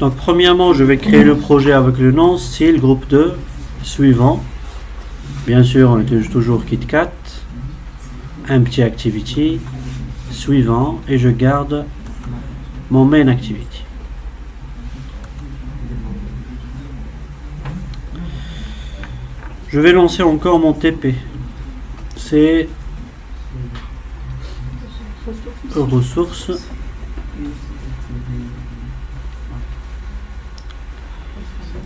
Donc premièrement, je vais créer le projet avec le nom style groupe 2 suivant. Bien sûr, on utilise toujours KitKat. Un petit activity suivant et je garde mon main activity. Je vais lancer encore mon TP. C'est ressources.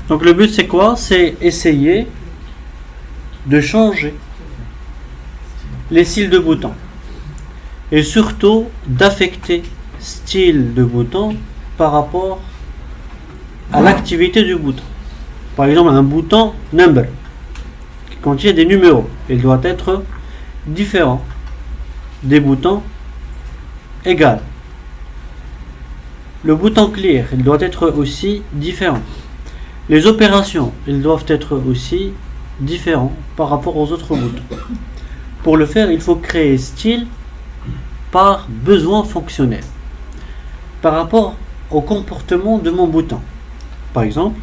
Donc le but c'est quoi? C'est essayer de changer les styles de boutons et surtout d'affecter style de bouton par rapport à l'activité du bouton. Par exemple, un bouton number qui contient des numéros, il doit être différent des boutons égal. Le bouton clear, il doit être aussi différent. Les opérations, ils doivent être aussi différents par rapport aux autres boutons. Pour le faire, il faut créer style par besoin fonctionnel, par rapport au comportement de mon bouton. Par exemple,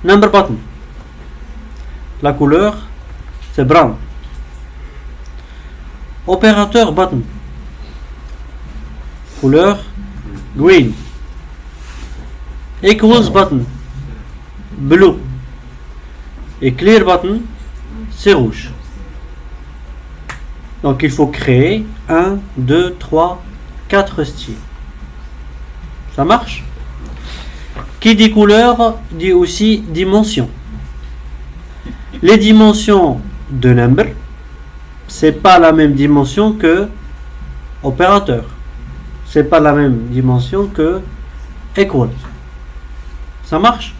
number button, la couleur c'est brown. Opérateur button, couleur green. Equals button, blue. Et clear button, c'est rouge. Donc il faut créer 1, 2, 3, 4 styles. Ça marche? Qui dit couleur dit aussi dimension. Les dimensions de number, c'est pas la même dimension que opérateur. C'est pas la même dimension que equal. Ça marche?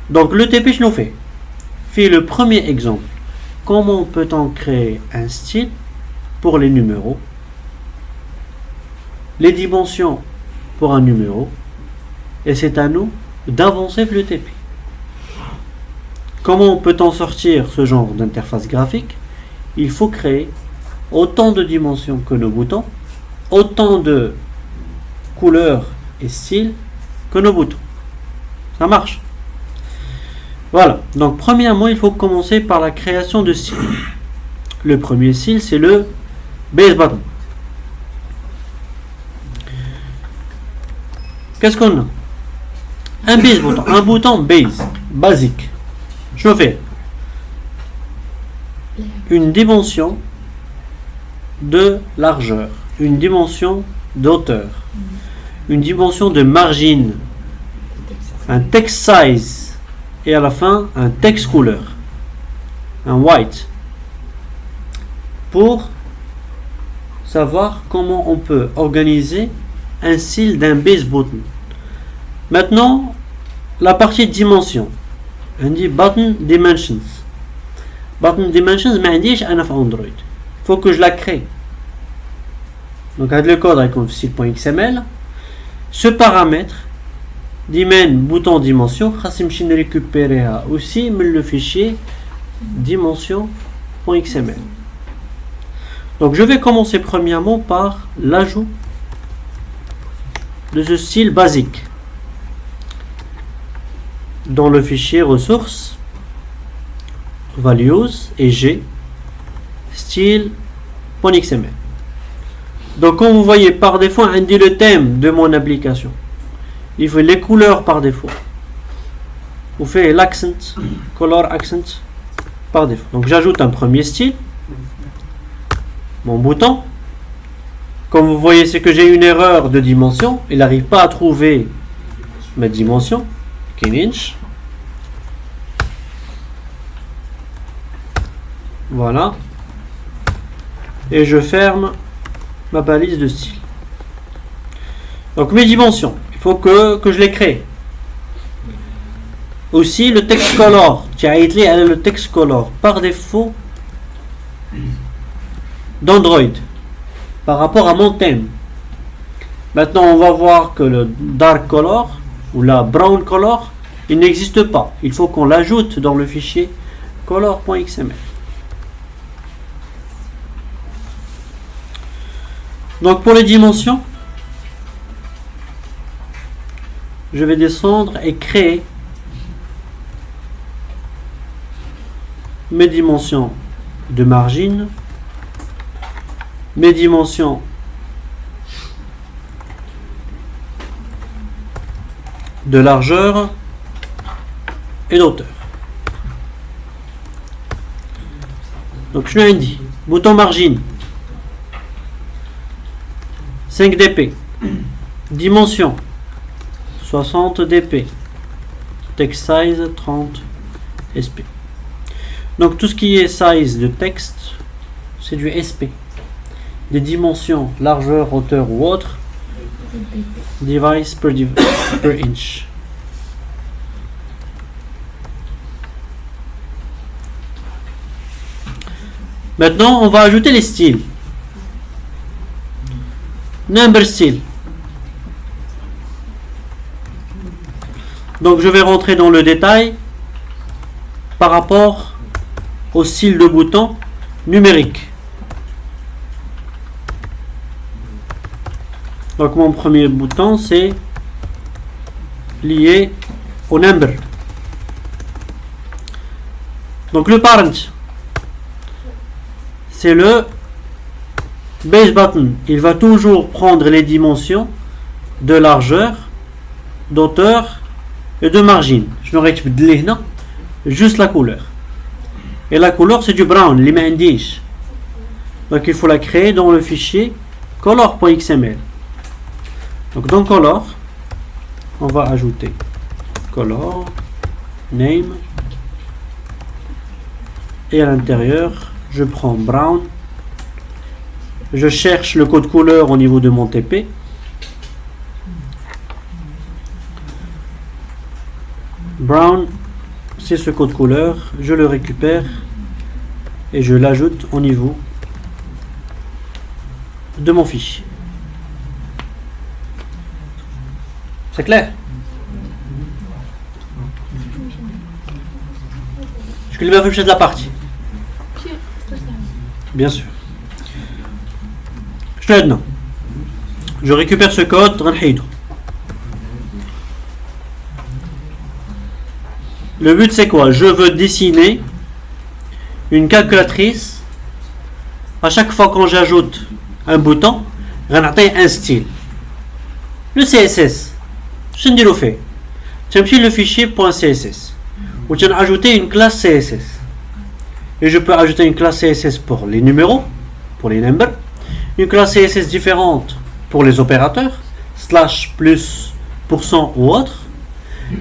Donc le TP je nous fais le premier exemple. Comment peut-on créer un style pour les numéros, les dimensions pour un numéro, et c'est à nous d'avancer le TP. Comment peut-on sortir ce genre d'interface graphique? Il faut créer autant de dimensions que nos boutons, autant de couleurs et styles que nos boutons. Ça marche? Voilà, donc premièrement, il faut commencer par la création de style. Le premier style, c'est le base button. Qu'est-ce qu'on a? Un base button, un bouton base, basique. Je fais une dimension de largeur, une dimension d'auteur, une dimension de margin, un text size, et à la fin un text couleur, un white, pour savoir comment on peut organiser un style d'un base button. Maintenant, la partie dimension, on dit button dimensions. Button dimensions, mais on dit Android. Faut que je la crée. Donc avec le code avec style.xml, ce paramètre dimen bouton dimension, je vais récupérer aussi le fichier dimension.xml. Donc je vais commencer premièrement par l'ajout de ce style basique dans le fichier ressources values et g style.xml. Donc comme vous voyez, par défaut on dit le thème de mon application. Il faut les couleurs par défaut. Vous faites l'accent, color accent par défaut. Donc j'ajoute un premier style, mon bouton. Comme vous voyez, c'est que j'ai une erreur de dimension. Il n'arrive pas à trouver ma dimension. Inch. Voilà. Et je ferme ma balise de style. Donc mes dimensions, il faut que je les crée. Aussi le text color, le text color par défaut d'Android par rapport à mon thème. Maintenant on va voir que le dark color ou la brown color, il n'existe pas. Il faut qu'on l'ajoute dans le fichier color.xml. Donc pour les dimensions, je vais descendre et créer mes dimensions de margine, mes dimensions de largeur et d'auteur. Donc je lui dis bouton margine 5 dp, dimension 60 dp, text size 30 sp. Donc tout ce qui est size de texte, c'est du sp. Des dimensions, largeur, hauteur ou autre, device per inch. Maintenant, on va ajouter les styles. Number style. Donc je vais rentrer dans le détail par rapport au style de bouton numérique. Donc mon premier bouton c'est lié au number. Donc le parent c'est le base button. Il va toujours prendre les dimensions de largeur, d'auteur et de margine. Je n'aurais pas juste la couleur. Et la couleur c'est du brown, les m'indiche. Donc il faut la créer dans le fichier color.xml. Donc dans color, on va ajouter color, name, et à l'intérieur, je prends brown. Je cherche le code couleur au niveau de mon TP. Brown, c'est ce code couleur. Je le récupère et je l'ajoute au niveau de mon fichier. C'est clair? Je vais faire de la partie. Bien sûr. Je récupère ce code. Le but c'est quoi? Je veux dessiner une calculatrice. À chaque fois quand j'ajoute un bouton, un style. Le CSS. Je ne dis le fait. Tu as le fichier .css. Ou tu as ajouté une classe CSS. Et je peux ajouter une classe CSS pour les numéros, pour les numbers. Une classe CSS différente pour les opérateurs, slash, plus, pourcent ou autre.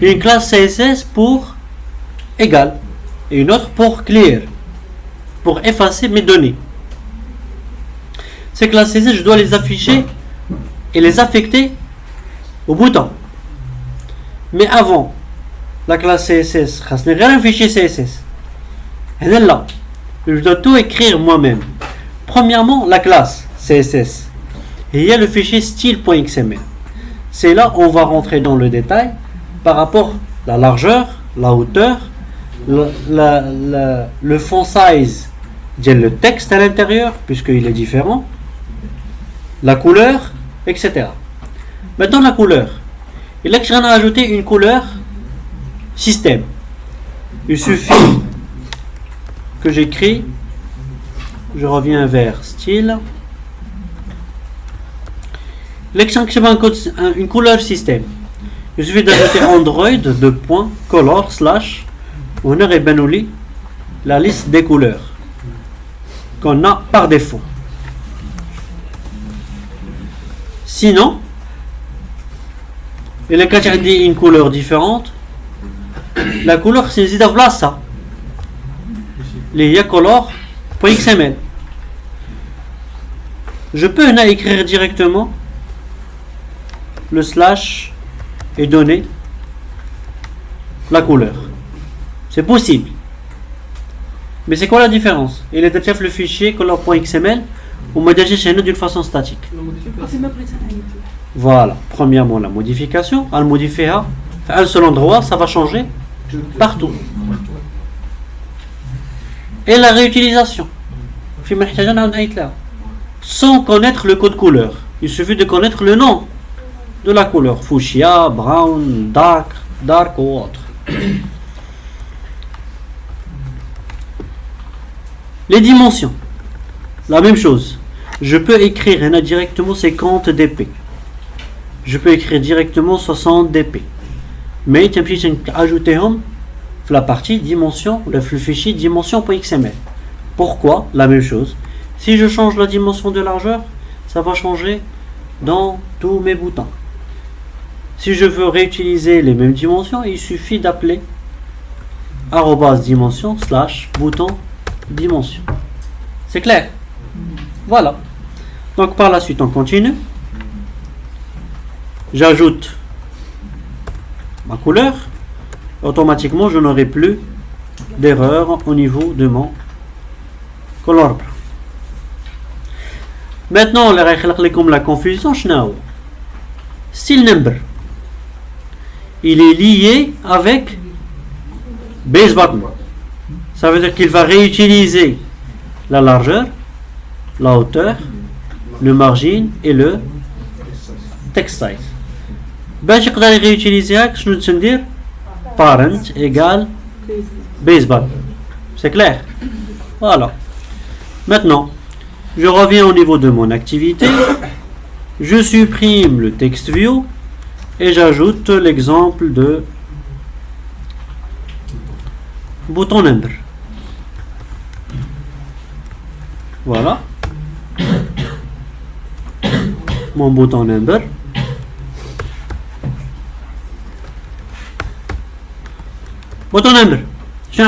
Et une classe CSS pour égal. Et une autre pour clear, pour effacer mes données. Ces classes CSS, je dois les afficher et les affecter au bouton. Mais avant, la classe CSS, ce n'est rien un fichier CSS. Elle est là. Je dois tout écrire moi-même. Premièrement, la classe CSS. Et il y a le fichier style.xml. C'est là où on va rentrer dans le détail par rapport à la largeur, la hauteur, le font size, le texte à l'intérieur, puisqu'il est différent, la couleur, etc. Maintenant, la couleur. Et là, je viens d'ajouter une couleur système. Il suffit que j'écris, je reviens vers style. L'extension une couleur système. Il suffit d'ajouter Android de point color slash on aurait benoli la liste des couleurs qu'on a par défaut. Sinon, il est quand il dit une couleur différente, la couleur c'est zida ça. Les color.xml. Je peux écrire directement le slash et donner la couleur. C'est possible. Mais c'est quoi la différence? Il est déjà le fichier color.xml ou modifié chez nous d'une façon statique. Voilà. Premièrement, la modification. Elle modifie à un seul endroit, ça va changer partout. Et la réutilisation. Sans connaître le code couleur. Il suffit de connaître le nom de la couleur fuchsia, brown, dark ou autre. Les dimensions, la même chose. Je peux écrire directement 50 dp. Je peux écrire directement 60 dp. Mais tu peux ajouter la partie dimension, le fichier dimension.xml. Pourquoi? La même chose. Si je change la dimension de largeur, ça va changer dans tous mes boutons. Si je veux réutiliser les mêmes dimensions, il suffit d'appeler @dimension / bouton dimension. C'est clair? Voilà. Donc par la suite, on continue. J'ajoute ma couleur. Automatiquement, je n'aurai plus d'erreur au niveau de mon color. Maintenant, la confusion, style number. Il est lié avec base button. Ça veut dire qu'il va réutiliser la largeur, la hauteur, le margin et le text size. باش يقدر réutiliser شنو ندير parent égale base button. C'est clair? Voilà. Maintenant, je reviens au niveau de mon activité. Je supprime le text view et j'ajoute l'exemple de bouton number. Voilà. Mon bouton number. Bouton number. J'ai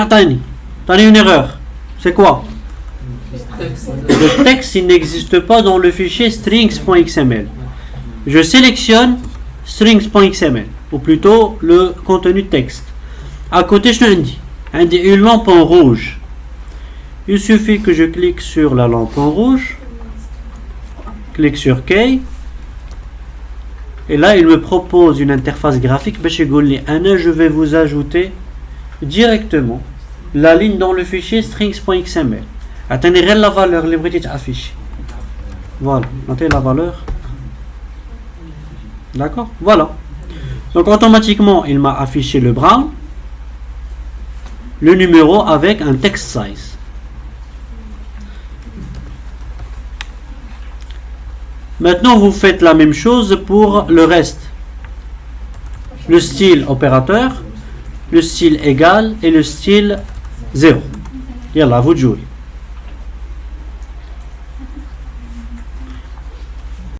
une erreur. C'est quoi? Le texte, il n'existe pas dans le fichier strings.xml. Je sélectionne strings.xml, ou plutôt le contenu texte. À côté, je dis une lampe en rouge. Il suffit que je clique sur la lampe en rouge, clique sur Key, et là, il me propose une interface graphique. Je vais vous ajouter directement la ligne dans le fichier strings.xml. Attendez la valeur, les british affichée. Voilà, notez la valeur. D'accord? Voilà. Donc automatiquement, il m'a affiché le brown, le numéro avec un text size. Maintenant, vous faites la même chose pour le reste. Le style opérateur, le style égal et le style 0. Yallah, vous jouez.